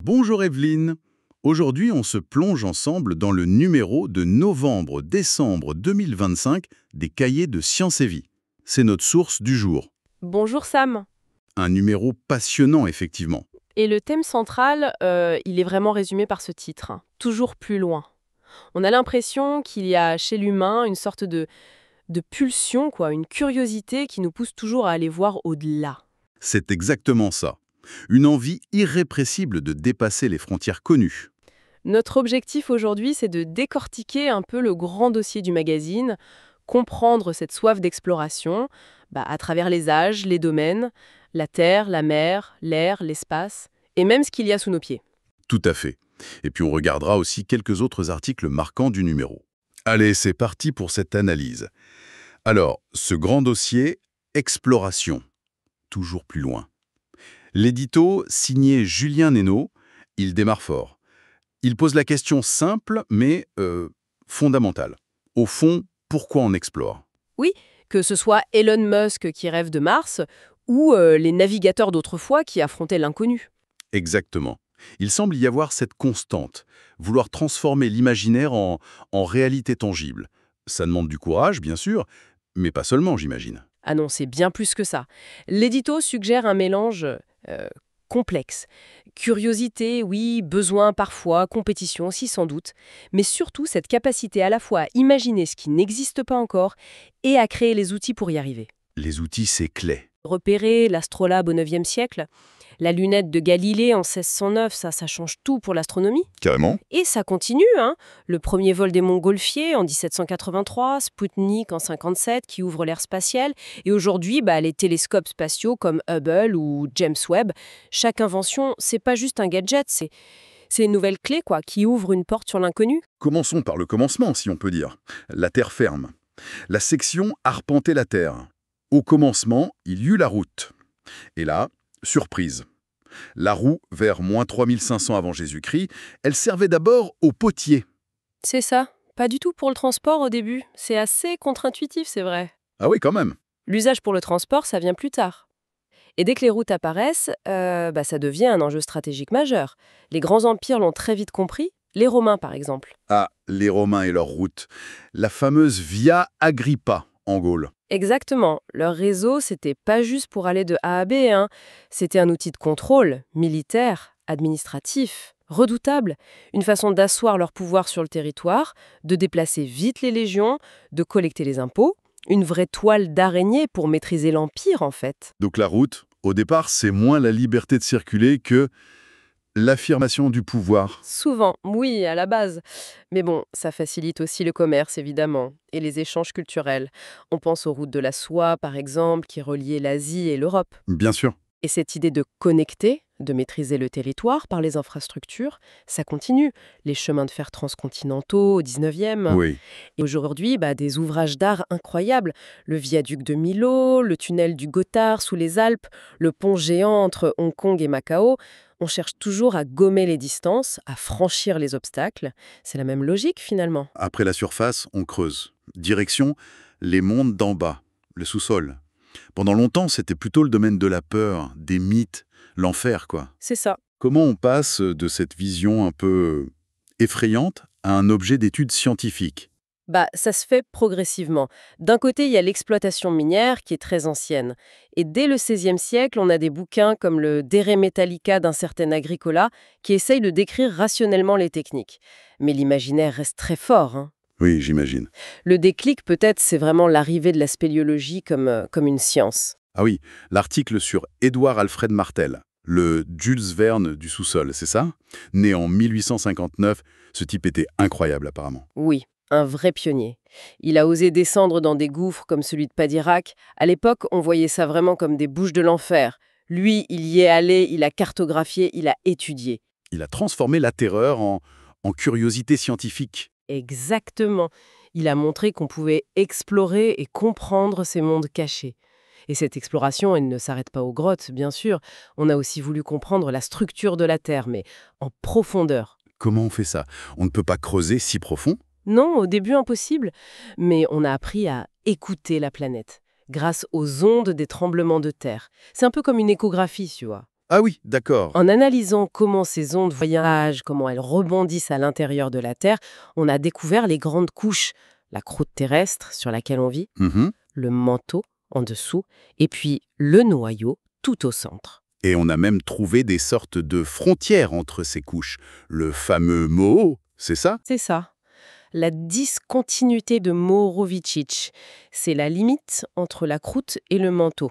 Bonjour Evelyne. Aujourd'hui, on se plonge ensemble dans le numéro de novembre-décembre 2025 des Cahiers de Sciences et Vie. C'est notre source du jour. Bonjour Sam. Un numéro passionnant, effectivement. Et le thème central, il est vraiment résumé par ce titre, hein. Toujours plus loin. On a l'impression qu'il y a chez l'humain une sorte de pulsion, quoi, une curiosité qui nous pousse toujours à aller voir au-delà. C'est exactement ça. Une envie irrépressible de dépasser les frontières connues. Notre objectif aujourd'hui, c'est de décortiquer un peu le grand dossier du magazine, comprendre cette soif d'exploration à travers les âges, les domaines, la terre, la mer, l'air, l'espace, et même ce qu'il y a sous nos pieds. Tout à fait. Et puis on regardera aussi quelques autres articles marquants du numéro. Allez, c'est parti pour cette analyse. Alors, ce grand dossier, exploration. Toujours plus loin. L'édito, signé Julien Nénaud, il démarre fort. Il pose la question simple, mais fondamentale. Au fond, pourquoi on explore? Oui, que ce soit Elon Musk qui rêve de Mars ou les navigateurs d'autrefois qui affrontaient l'inconnu. Exactement. Il semble y avoir cette constante, vouloir transformer l'imaginaire en réalité tangible. Ça demande du courage, bien sûr, mais pas seulement, j'imagine. Ah non, c'est bien plus que ça. L'édito suggère un mélange complexe. Curiosité, oui, besoin parfois, compétition aussi sans doute, mais surtout cette capacité à la fois à imaginer ce qui n'existe pas encore et à créer les outils pour y arriver. Les outils, c'est clé. Repérer l'astrolabe au IXe siècle, la lunette de Galilée en 1609, ça change tout pour l'astronomie. Carrément. Et ça continue, hein. Le premier vol des Montgolfiers en 1783, Sputnik en 57 qui ouvre l'ère spatiale, et aujourd'hui, les télescopes spatiaux comme Hubble ou James Webb. Chaque invention, c'est pas juste un gadget, c'est une nouvelle clé, quoi, qui ouvre une porte sur l'inconnu. Commençons par le commencement, si on peut dire. La Terre ferme. La section arpenter la Terre. Au commencement, il y eut la route. Et là, surprise. La roue, vers moins 3500 avant Jésus-Christ, elle servait d'abord au potier. C'est ça. Pas du tout pour le transport au début. C'est assez contre-intuitif, c'est vrai. Ah oui, quand même. L'usage pour le transport, ça vient plus tard. Et dès que les routes apparaissent, ça devient un enjeu stratégique majeur. Les grands empires l'ont très vite compris, les Romains par exemple. Ah, les Romains et leur route. La fameuse Via Agrippa, en Gaule. Exactement. Leur réseau, c'était pas juste pour aller de A à B, hein. C'était un outil de contrôle, militaire, administratif, redoutable. Une façon d'asseoir leur pouvoir sur le territoire, de déplacer vite les légions, de collecter les impôts. Une vraie toile d'araignée pour maîtriser l'empire, en fait. Donc la route, au départ, c'est moins la liberté de circuler que l'affirmation du pouvoir. Souvent, oui, à la base. Mais bon, ça facilite aussi le commerce, évidemment, et les échanges culturels. On pense aux routes de la soie, par exemple, qui reliaient l'Asie et l'Europe. Bien sûr. Et cette idée de connecter, de maîtriser le territoire par les infrastructures, ça continue. Les chemins de fer transcontinentaux au 19e. Oui. Et aujourd'hui, des ouvrages d'art incroyables. Le viaduc de Milo, le tunnel du Gothard sous les Alpes, le pont géant entre Hong Kong et Macao. On cherche toujours à gommer les distances, à franchir les obstacles. C'est la même logique, finalement. Après la surface, on creuse. Direction, les mondes d'en bas, le sous-sol. Pendant longtemps, c'était plutôt le domaine de la peur, des mythes, l'enfer, quoi. C'est ça. Comment on passe de cette vision un peu effrayante à un objet d'étude scientifique? Ça se fait progressivement. D'un côté, il y a l'exploitation minière qui est très ancienne. Et dès le XVIe siècle, on a des bouquins comme le De Re Metallica d'un certain Agricola qui essayent de décrire rationnellement les techniques. Mais l'imaginaire reste très fort, hein. Oui, j'imagine. Le déclic, peut-être, c'est vraiment l'arrivée de la spéléologie comme une science. Ah oui, l'article sur Édouard Alfred Martel, le Jules Verne du sous-sol, c'est ça? Né en 1859, ce type était incroyable apparemment. Oui, un vrai pionnier. Il a osé descendre dans des gouffres comme celui de Padirac. À l'époque, on voyait ça vraiment comme des bouches de l'enfer. Lui, il y est allé, il a cartographié, il a étudié. Il a transformé la terreur en curiosité scientifique. Exactement. Il a montré qu'on pouvait explorer et comprendre ces mondes cachés. Et cette exploration, elle ne s'arrête pas aux grottes, bien sûr. On a aussi voulu comprendre la structure de la Terre, mais en profondeur. Comment on fait ça? On ne peut pas creuser si profond? Non, au début impossible, mais on a appris à écouter la planète, grâce aux ondes des tremblements de terre. C'est un peu comme une échographie, tu vois. Ah oui, d'accord. En analysant comment ces ondes voyagent, comment elles rebondissent à l'intérieur de la Terre, on a découvert les grandes couches, la croûte terrestre sur laquelle on vit, Mhm. le manteau en dessous, et puis le noyau tout au centre. Et on a même trouvé des sortes de frontières entre ces couches. Le fameux Moho, c'est ça? C'est ça. La discontinuité de Morovičić, c'est la limite entre la croûte et le manteau.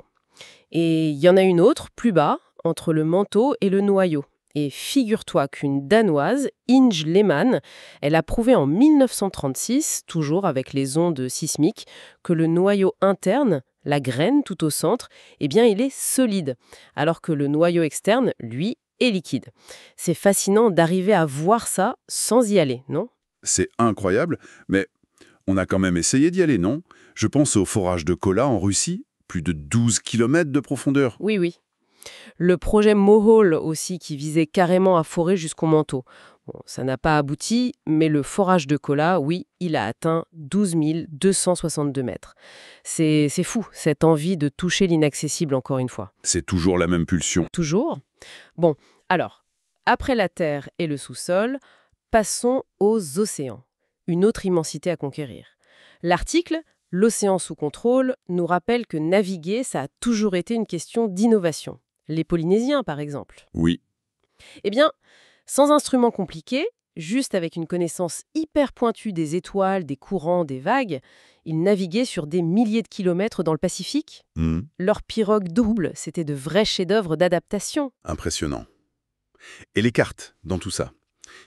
Et il y en a une autre, plus bas, entre le manteau et le noyau. Et figure-toi qu'une Danoise, Inge Lehmann, elle a prouvé en 1936, toujours avec les ondes sismiques, que le noyau interne, la graine tout au centre, eh bien il est solide, alors que le noyau externe, lui, est liquide. C'est fascinant d'arriver à voir ça sans y aller, non? C'est incroyable, mais on a quand même essayé d'y aller, non? Je pense au forage de Kola en Russie, plus de 12 kilomètres de profondeur. Oui, oui. Le projet Mohol aussi, qui visait carrément à forer jusqu'au manteau. Bon, ça n'a pas abouti, mais le forage de Kola, oui, il a atteint 12 262 mètres. C'est fou, cette envie de toucher l'inaccessible encore une fois. C'est toujours la même pulsion. Toujours. Bon, alors, après la Terre et le sous-sol, passons aux océans. Une autre immensité à conquérir. L'article L'océan sous contrôle nous rappelle que naviguer, ça a toujours été une question d'innovation. Les Polynésiens, par exemple. Oui, Eh bien, sans instruments compliqués, juste avec une connaissance hyper pointue des étoiles, des courants, des vagues, ils naviguaient sur des milliers de kilomètres dans le Pacifique. Leur pirogue double, c'était de vrais chefs-d'œuvre d'adaptation. impressionnant. Et les cartes, dans tout ça?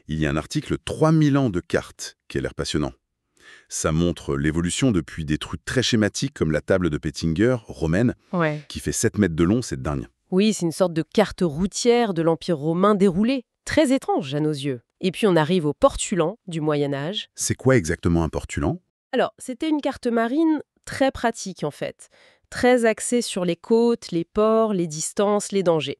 Il y a un article 3000 ans de cartes qui a l'air passionnant. Ça montre l'évolution depuis des trucs très schématiques comme la table de Pettinger, romaine, Ouais. qui fait 7 mètres de long, c'est dingue. Oui, c'est une sorte de carte routière de l'Empire romain déroulée. Très étrange à nos yeux. Et puis on arrive au portulan du Moyen-Âge. C'est quoi exactement un portulan? Alors, c'était une carte marine très pratique en fait. Très axée sur les côtes, les ports, les distances, les dangers.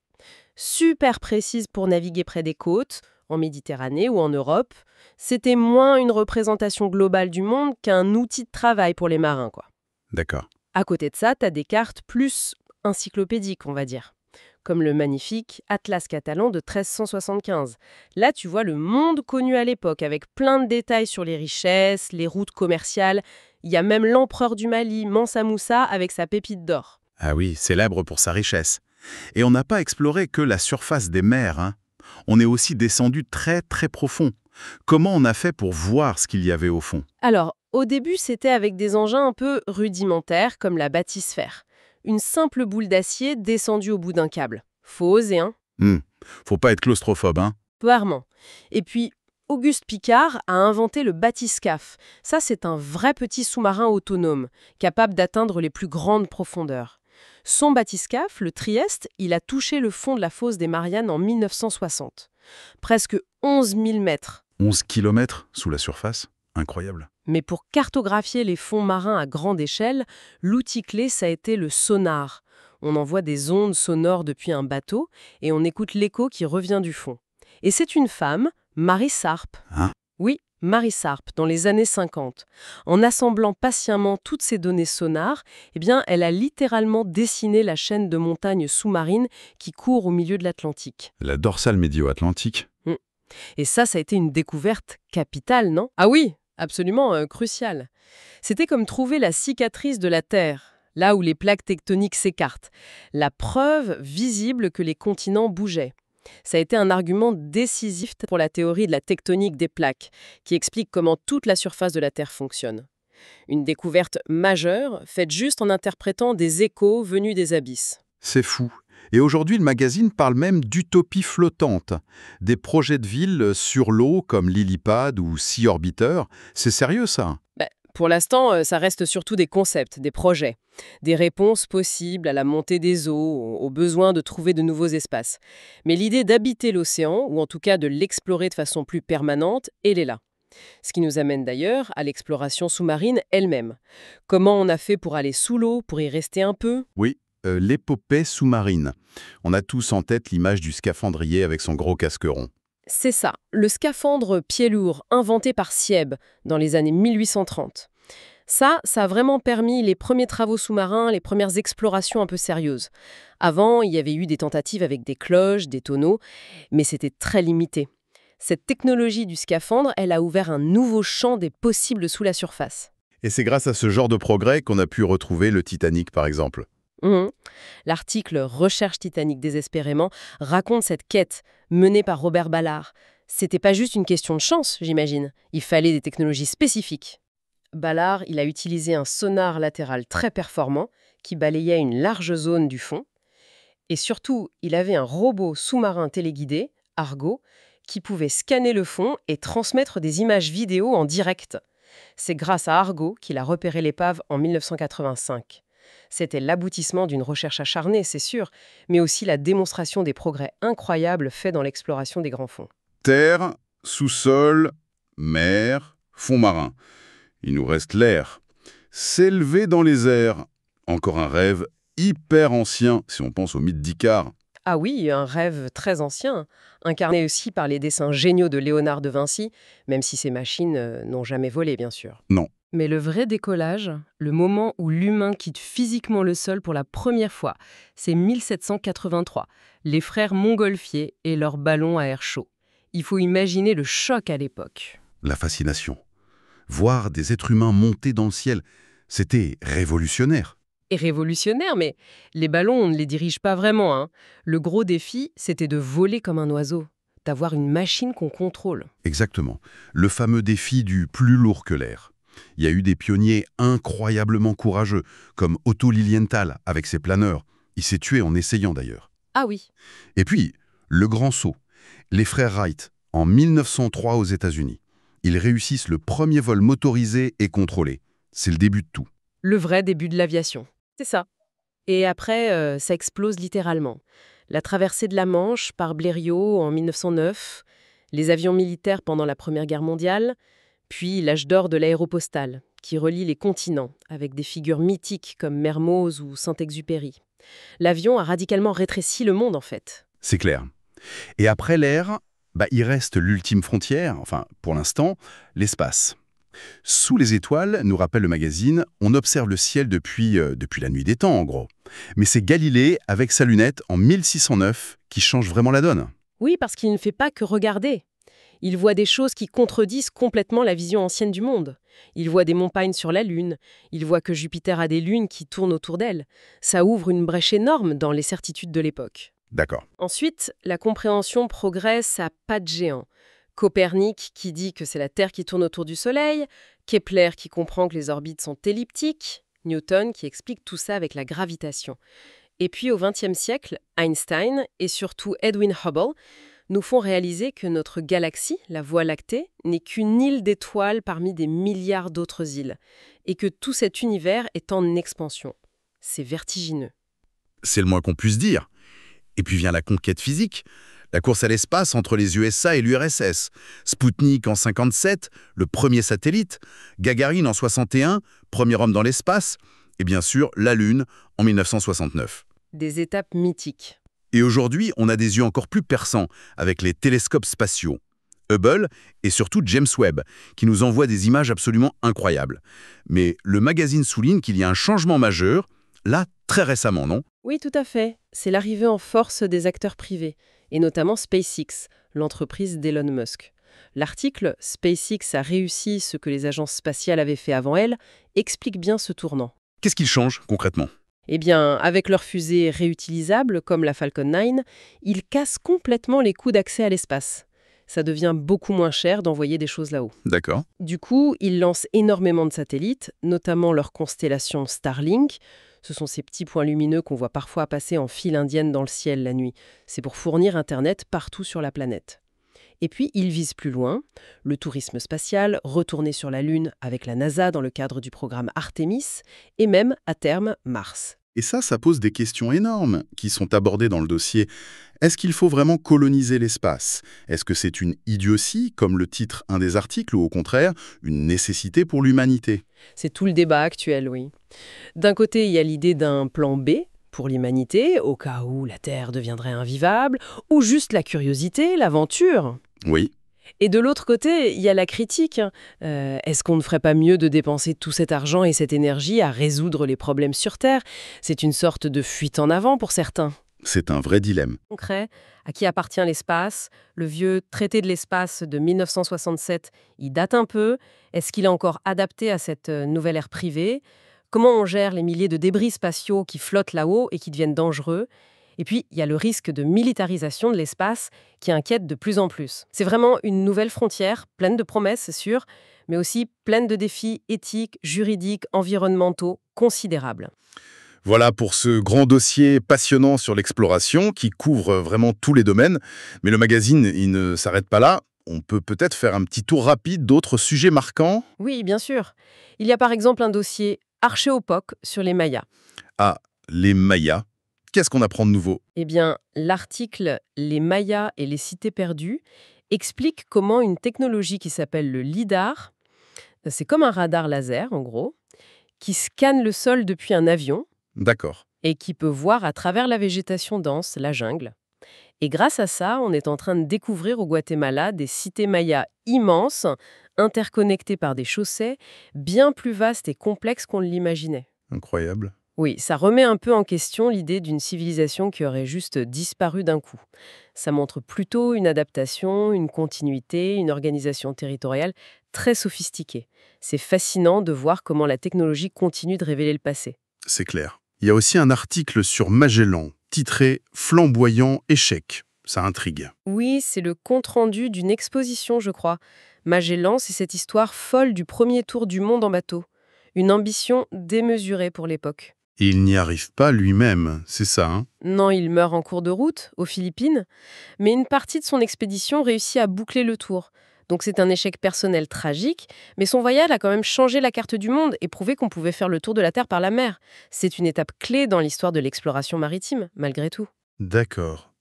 Super précise pour naviguer près des côtes, en Méditerranée ou en Europe. C'était moins une représentation globale du monde qu'un outil de travail pour les marins, quoi. D'accord. À côté de ça, t'as des cartes plus encyclopédiques, on va dire, comme le magnifique Atlas catalan de 1375. Là, tu vois le monde connu à l'époque, avec plein de détails sur les richesses, les routes commerciales. Il y a même l'empereur du Mali, Mansa Moussa, avec sa pépite d'or. Ah oui, célèbre pour sa richesse. Et on n'a pas exploré que la surface des mers, hein. On est aussi descendu très très profond. Comment on a fait pour voir ce qu'il y avait au fond? Alors, au début, c'était avec des engins un peu rudimentaires, comme la bathysphère. Une simple boule d'acier descendue au bout d'un câble. Faut oser, hein? Faut pas être claustrophobe, hein? Rarement. Et puis, Auguste Piccard a inventé le bathyscaphe. Ça, c'est un vrai petit sous-marin autonome, capable d'atteindre les plus grandes profondeurs. Son bathyscaphe, le Trieste, il a touché le fond de la fosse des Mariannes en 1960. Presque 11 000 mètres. 11 kilomètres sous la surface? Incroyable. Mais pour cartographier les fonds marins à grande échelle, l'outil clé, ça a été le sonar. On envoie des ondes sonores depuis un bateau et on écoute l'écho qui revient du fond. Et c'est une femme, Marie Sarp. Hein? Oui, Marie Sarp, dans les années 50. En assemblant patiemment toutes ces données sonars, eh bien, elle a littéralement dessiné la chaîne de montagnes sous-marines qui court au milieu de l'Atlantique. La dorsale médio-atlantique? Et ça a été une découverte capitale, non? Ah oui, absolument cruciale. C'était comme trouver la cicatrice de la Terre, là où les plaques tectoniques s'écartent. La preuve visible que les continents bougeaient. Ça a été un argument décisif pour la théorie de la tectonique des plaques, qui explique comment toute la surface de la Terre fonctionne. Une découverte majeure, faite juste en interprétant des échos venus des abysses. C'est fou. Et aujourd'hui, le magazine parle même d'utopie flottante. Des projets de villes sur l'eau comme Lilipad ou Sea Orbiter. C'est sérieux, ça? Pour l'instant, ça reste surtout des concepts, des projets, des réponses possibles à la montée des eaux, aux besoins de trouver de nouveaux espaces. Mais l'idée d'habiter l'océan, ou en tout cas de l'explorer de façon plus permanente, elle est là. Ce qui nous amène d'ailleurs à l'exploration sous-marine elle-même. Comment on a fait pour aller sous l'eau, pour y rester un peu? Oui, l'épopée sous-marine. On a tous en tête l'image du scaphandrier avec son gros casque rond. C'est ça, le scaphandre pied lourd inventé par Sieb dans les années 1830. Ça a vraiment permis les premiers travaux sous-marins, les premières explorations un peu sérieuses. Avant, il y avait eu des tentatives avec des cloches, des tonneaux, mais c'était très limité. Cette technologie du scaphandre, elle a ouvert un nouveau champ des possibles sous la surface. Et c'est grâce à ce genre de progrès qu'on a pu retrouver le Titanic, par exemple. Mhm. L'article Recherche Titanic désespérément raconte cette quête menée par Robert Ballard. C'était pas juste une question de chance, j'imagine. Il fallait des technologies spécifiques. Ballard, il a utilisé un sonar latéral très performant qui balayait une large zone du fond. Et surtout, il avait un robot sous-marin téléguidé, Argo, qui pouvait scanner le fond et transmettre des images vidéo en direct. C'est grâce à Argo qu'il a repéré l'épave en 1985. C'était l'aboutissement d'une recherche acharnée, c'est sûr, mais aussi la démonstration des progrès incroyables faits dans l'exploration des grands fonds. Terre, sous-sol, mer, fond marin. Il nous reste l'air. S'élever dans les airs. Encore un rêve hyper ancien, si on pense au mythe d'Icare. Ah oui, un rêve très ancien, incarné aussi par les dessins géniaux de Léonard de Vinci, même si ces machines n'ont jamais volé, bien sûr. Non. Mais le vrai décollage, le moment où l'humain quitte physiquement le sol pour la première fois, c'est 1783, les frères Montgolfier et leur ballon à air chaud. Il faut imaginer le choc à l'époque. La fascination. Voir des êtres humains monter dans le ciel, c'était révolutionnaire. Et révolutionnaire, mais les ballons, on ne les dirige pas vraiment, hein. Le gros défi, c'était de voler comme un oiseau, d'avoir une machine qu'on contrôle. Exactement. Le fameux défi du plus lourd que l'air. Il y a eu des pionniers incroyablement courageux, comme Otto Lilienthal avec ses planeurs. Il s'est tué en essayant d'ailleurs. Ah oui. Et puis, le grand saut. Les frères Wright, en 1903 aux États-Unis. Ils réussissent le premier vol motorisé et contrôlé. C'est le début de tout. Le vrai début de l'aviation. C'est ça. Et après, ça explose littéralement. La traversée de la Manche par Blériot en 1909, les avions militaires pendant la Première Guerre mondiale, puis l'âge d'or de l'aéropostale, qui relie les continents, avec des figures mythiques comme Mermoz ou Saint-Exupéry. L'avion a radicalement rétréci le monde, en fait. C'est clair. Et après l'air, il reste l'ultime frontière, enfin, pour l'instant, l'espace. Sous les étoiles, nous rappelle le magazine, on observe le ciel depuis la nuit des temps, en gros. Mais c'est Galilée, avec sa lunette, en 1609, qui change vraiment la donne. Oui, parce qu'il ne fait pas que regarder. Il voit des choses qui contredisent complètement la vision ancienne du monde. Il voit des montagnes sur la Lune, il voit que Jupiter a des lunes qui tournent autour d'elle. Ça ouvre une brèche énorme dans les certitudes de l'époque. D'accord. Ensuite, la compréhension progresse à pas de géant. Copernic qui dit que c'est la Terre qui tourne autour du Soleil, Kepler qui comprend que les orbites sont elliptiques, Newton qui explique tout ça avec la gravitation. Et puis au XXe siècle, Einstein et surtout Edwin Hubble nous font réaliser que notre galaxie, la Voie lactée, n'est qu'une île d'étoiles parmi des milliards d'autres îles, et que tout cet univers est en expansion. C'est vertigineux. C'est le moins qu'on puisse dire. Et puis vient la conquête physique. La course à l'espace entre les USA et l'URSS. Spoutnik en 57, le premier satellite. Gagarine en 61, premier homme dans l'espace. Et bien sûr, la Lune en 1969. Des étapes mythiques. Et aujourd'hui, on a des yeux encore plus perçants avec les télescopes spatiaux. Hubble et surtout James Webb, qui nous envoie des images absolument incroyables. Mais le magazine souligne qu'il y a un changement majeur, là, très récemment, non? Oui, tout à fait. C'est l'arrivée en force des acteurs privés, et notamment SpaceX, l'entreprise d'Elon Musk. L'article « SpaceX a réussi ce que les agences spatiales avaient fait avant elle » explique bien ce tournant. Qu'est-ce qu'il change, concrètement? Eh bien, avec leurs fusées réutilisables, comme la Falcon 9, ils cassent complètement les coûts d'accès à l'espace. Ça devient beaucoup moins cher d'envoyer des choses là-haut. D'accord. Du coup, ils lancent énormément de satellites, notamment leur constellation Starlink. Ce sont ces petits points lumineux qu'on voit parfois passer en file indienne dans le ciel la nuit. C'est pour fournir Internet partout sur la planète. Et puis, ils visent plus loin, le tourisme spatial, retourner sur la Lune avec la NASA dans le cadre du programme Artemis, et même, à terme, Mars. Et ça pose des questions énormes qui sont abordées dans le dossier. Est-ce qu'il faut vraiment coloniser l'espace? Est-ce que c'est une idiotie, comme le titre un des articles, ou au contraire, une nécessité pour l'humanité? C'est tout le débat actuel, oui. D'un côté, il y a l'idée d'un plan B pour l'humanité, au cas où la Terre deviendrait invivable, ou juste la curiosité, l'aventure. Oui. Et de l'autre côté, il y a la critique, hein. Est-ce qu'on ne ferait pas mieux de dépenser tout cet argent et cette énergie à résoudre les problèmes sur Terre? C'est une sorte de fuite en avant pour certains. C'est un vrai dilemme. Concret, à qui appartient l'espace? Le vieux traité de l'espace de 1967, il date un peu. Est-ce qu'il est encore adapté à cette nouvelle ère privée? Comment on gère les milliers de débris spatiaux qui flottent là-haut et qui deviennent dangereux? Et puis, il y a le risque de militarisation de l'espace qui inquiète de plus en plus. C'est vraiment une nouvelle frontière, pleine de promesses, c'est sûr, mais aussi pleine de défis éthiques, juridiques, environnementaux considérables. Voilà pour ce grand dossier passionnant sur l'exploration qui couvre vraiment tous les domaines. Mais le magazine, il ne s'arrête pas là. On peut peut-être faire un petit tour rapide d'autres sujets marquants. Oui, bien sûr. Il y a par exemple un dossier Archéopoque sur les Mayas. Ah, les Mayas. Qu'est-ce qu'on apprend de nouveau? Eh bien, l'article Les Mayas et les cités perdues explique comment une technologie qui s'appelle le LIDAR, c'est comme un radar laser en gros, qui scanne le sol depuis un avion D'accord. et qui peut voir à travers la végétation dense, la jungle. Et grâce à ça, on est en train de découvrir au Guatemala des cités mayas immenses, interconnectées par des chaussées, bien plus vastes et complexes qu'on ne l'imaginait. Incroyable. Oui, ça remet un peu en question l'idée d'une civilisation qui aurait juste disparu d'un coup. Ça montre plutôt une adaptation, une continuité, une organisation territoriale très sophistiquée. C'est fascinant de voir comment la technologie continue de révéler le passé. C'est clair. Il y a aussi un article sur Magellan, titré Flamboyant échec. Ça intrigue. Oui, c'est le compte-rendu d'une exposition, je crois. Magellan, c'est cette histoire folle du premier tour du monde en bateau. Une ambition démesurée pour l'époque. Et il n'y arrive pas lui-même, c'est ça, hein? Non, il meurt en cours de route, aux Philippines, mais une partie de son expédition réussit à boucler le tour. Donc c'est un échec personnel tragique, mais son voyage a quand même changé la carte du monde et prouvé qu'on pouvait faire le tour de la Terre par la mer. C'est une étape clé dans l'histoire de l'exploration maritime, malgré tout. D'accord.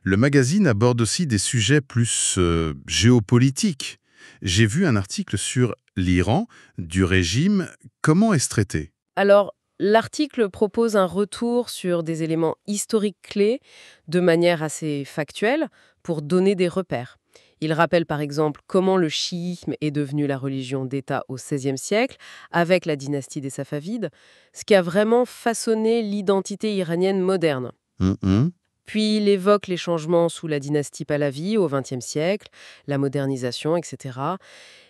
Le magazine aborde aussi des sujets plus géopolitiques. J'ai vu un article sur l'Iran, du régime. Comment est-ce traité? Alors, l'article propose un retour sur des éléments historiques clés de manière assez factuelle pour donner des repères. Il rappelle par exemple comment le chiisme est devenu la religion d'État au XVIe siècle, avec la dynastie des Safavides, ce qui a vraiment façonné l'identité iranienne moderne. Hum. Puis il évoque les changements sous la dynastie Pahlavi au XXe siècle, la modernisation, etc.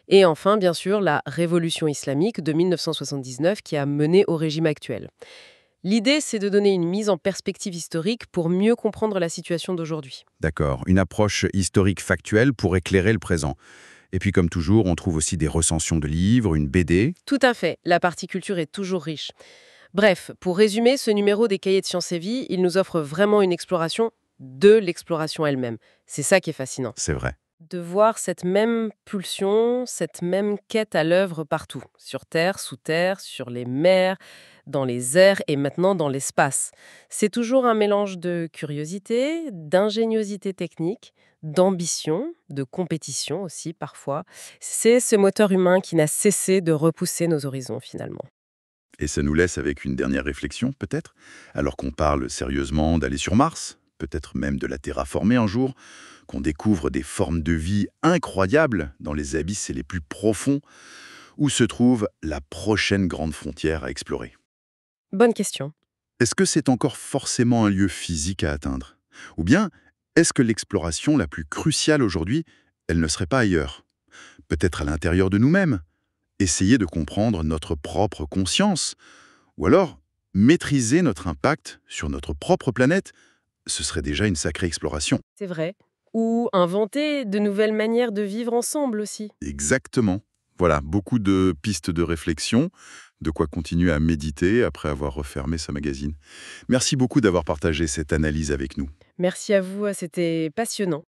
Et enfin, bien sûr, la révolution islamique de 1979 qui a mené au régime actuel. L'idée, c'est de donner une mise en perspective historique pour mieux comprendre la situation d'aujourd'hui. D'accord, une approche historique factuelle pour éclairer le présent. Et puis comme toujours, on trouve aussi des recensions de livres, une BD. Tout à fait, la partie culture est toujours riche. Bref, pour résumer, ce numéro des Cahiers de Sciences et Vie, il nous offre vraiment une exploration de l'exploration elle-même. C'est ça qui est fascinant. C'est vrai. De voir cette même pulsion, cette même quête à l'œuvre partout, sur Terre, sous Terre, sur les mers, dans les airs et maintenant dans l'espace. C'est toujours un mélange de curiosité, d'ingéniosité technique, d'ambition, de compétition aussi parfois. C'est ce moteur humain qui n'a cessé de repousser nos horizons finalement. Et ça nous laisse avec une dernière réflexion, peut-être? Alors qu'on parle sérieusement d'aller sur Mars, peut-être même de la terraformer un jour, qu'on découvre des formes de vie incroyables dans les abysses les plus profonds, où se trouve la prochaine grande frontière à explorer. Bonne question. Est-ce que c'est encore forcément un lieu physique à atteindre? Ou bien, est-ce que l'exploration la plus cruciale aujourd'hui, elle ne serait pas ailleurs? Peut-être à l'intérieur de nous-mêmes? Essayer de comprendre notre propre conscience? Ou alors, maîtriser notre impact sur notre propre planète? Ce serait déjà une sacrée exploration. C'est vrai. Ou inventer de nouvelles manières de vivre ensemble aussi. Exactement. Voilà, beaucoup de pistes de réflexion, de quoi continuer à méditer après avoir refermé ce magazine. Merci beaucoup d'avoir partagé cette analyse avec nous. Merci à vous, c'était passionnant.